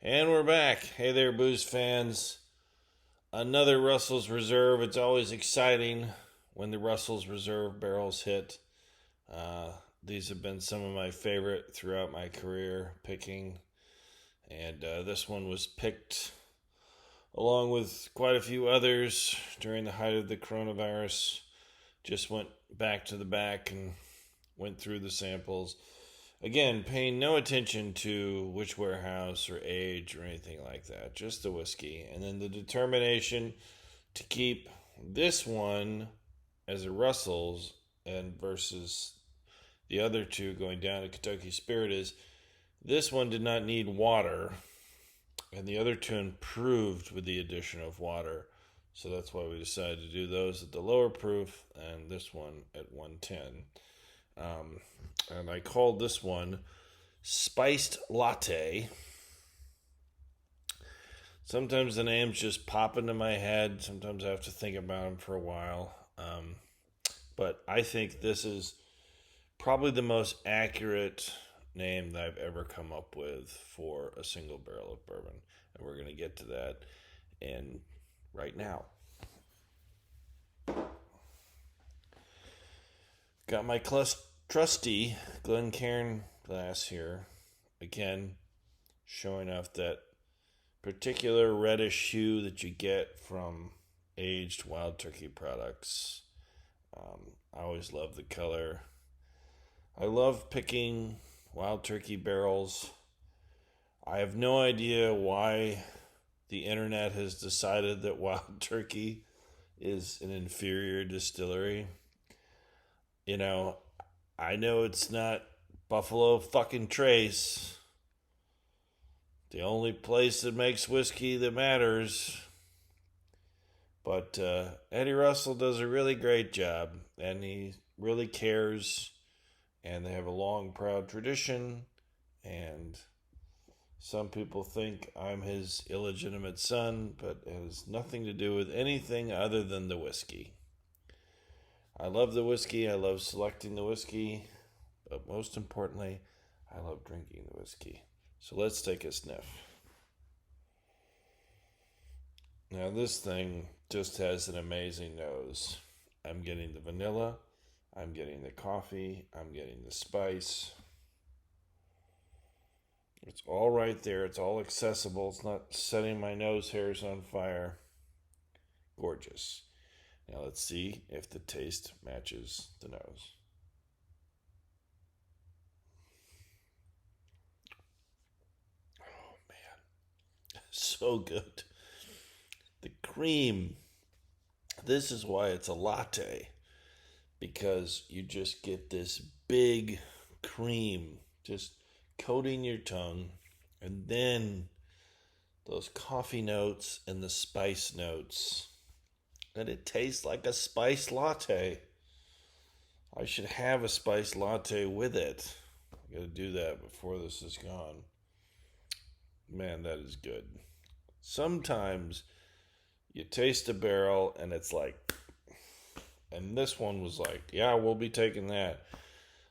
And we're back. Hey there, booze fans. Another Russell's Reserve. It's always exciting when the Russell's Reserve barrels hit. These have been some of my favorite throughout my career picking. And this one was picked along with quite a few others during the height of the coronavirus. Just went back to the back and went through the samples. Again, paying no attention to which warehouse or age or anything like that, just the whiskey. And then the determination to keep this one as a Russell's and versus the other two going down to Kentucky Spirit is this one did not need water, and the other two improved with the addition of water. So that's why we decided to do those at the lower proof and this one at 110. And I called this one Spiced Latte. Sometimes the names just pop into my head. Sometimes I have to think about them for a while. But I think this is probably the most accurate name that I've ever come up with for a single barrel of bourbon. And we're going to get to that in right now. Got my trusty Glencairn glass here. Again, showing off that particular reddish hue that you get from aged wild turkey products. I always love the color. I love picking wild turkey barrels. I have no idea why the internet has decided that wild turkey is an inferior distillery. You know, I know it's not Buffalo fucking Trace, the only place that makes whiskey that matters. But Eddie Russell does a really great job, and he really cares, and they have a long, proud tradition, and some people think I'm his illegitimate son, but it has nothing to do with anything other than the whiskey. I love the whiskey, I love selecting the whiskey, but most importantly, I love drinking the whiskey. So let's take a sniff. Now this thing just has an amazing nose. I'm getting the vanilla, I'm getting the coffee, I'm getting the spice. It's all right there, it's all accessible, it's not setting my nose hairs on fire. Gorgeous. Now let's see if the taste matches the nose. Oh man, so good. The cream. This is why it's a latte, because you just get this big cream just coating your tongue, and then those coffee notes and the spice notes. And it tastes like a spiced latte. I should have a spiced latte with it. I gotta do that before this is gone. Man, that is good. Sometimes you taste a barrel and it's like, and this one was like, yeah, we'll be taking that.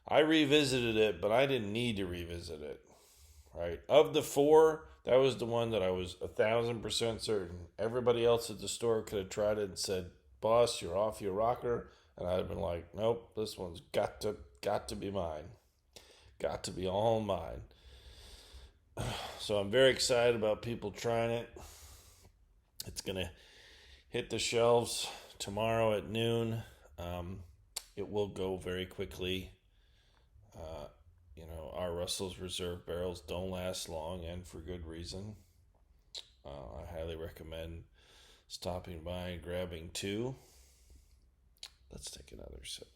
I revisited it, but I didn't need to revisit it. Right? Of the four, that was the one that I was 1,000% certain. Everybody else at the store could have tried it and said, "Boss, you're off your rocker," and I'd have been like, "Nope, this one's got to be mine. Got to be all mine." So I'm very excited about people trying it. It's gonna hit the shelves tomorrow at noon. It will go very quickly. Our Russell's Reserve barrels don't last long, and for good reason. I highly recommend stopping by and grabbing two. Let's take another sip.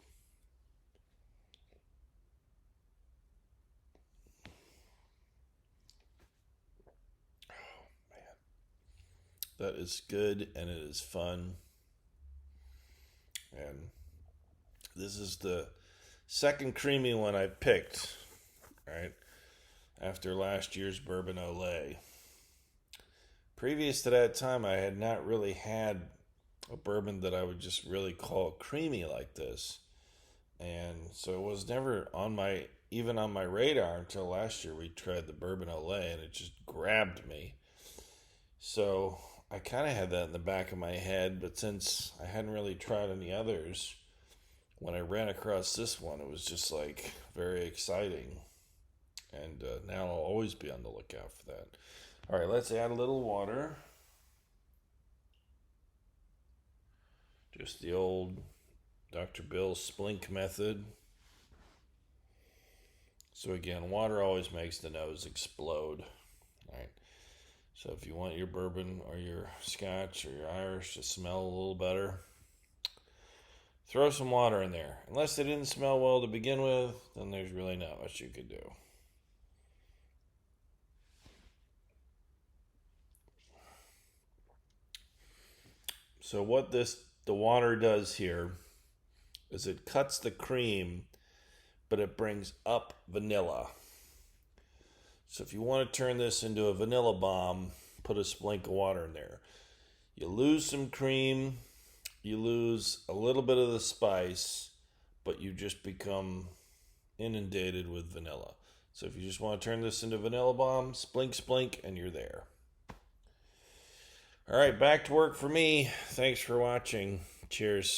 Oh, man. That is good, and it is fun. And this is the second creamy one I picked, right? After last year's Bourbon Olay. Previous to that time, I had not really had a bourbon that I would just really call creamy like this. And so it was never on my even on my radar until last year. We tried the bourbon Olay, and it just grabbed me. So I kind of had that in the back of my head, but since I hadn't really tried any others, when I ran across this one, it was just like very exciting. And now I'll always be on the lookout for that. All right, let's add a little water. Just the old Dr. Bill's Splink method. So again, water always makes the nose explode. All right. So if you want your bourbon or your scotch or your Irish to smell a little better, throw some water in there. Unless they didn't smell well to begin with, then there's really not much you could do. So what the water does here is it cuts the cream, but it brings up vanilla. So if you want to turn this into a vanilla bomb, put a splink of water in there. You lose some cream, you lose a little bit of the spice, but you just become inundated with vanilla. So if you just want to turn this into vanilla bomb, splink, splink, and you're there. All right, back to work for me. Thanks for watching. Cheers.